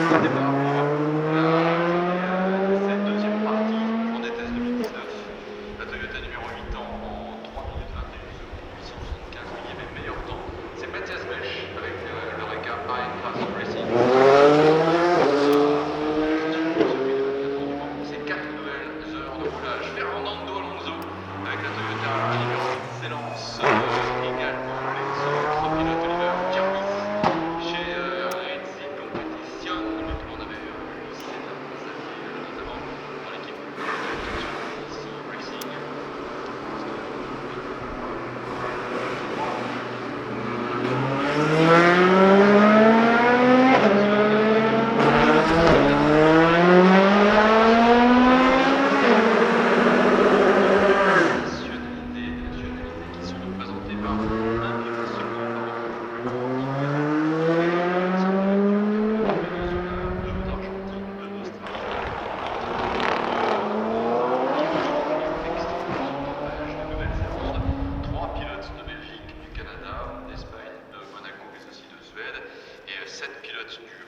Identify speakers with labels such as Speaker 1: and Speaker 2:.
Speaker 1: au départ pour cette deuxième partie en DTS 2019. La Toyota numéro 8 en 3 minutes 21 secondes, 875 mm meilleur temps. C'est Mathias Bech avec l'Oreca Iron Racing. C'est 4 nouvelles heures de roulage. Fernando Alonso avec la Toyota numéro d'excellence. Également les autres pilotes Oliver Jarvis chez Red Bull Competition, que l'on avait aussi notamment dans l'équipe Racing. Qui sont représentés par un pilote second trois pilotes de Belgique, du Canada, d'Espagne, de Monaco, mais aussi de Suède, et 7 pilotes du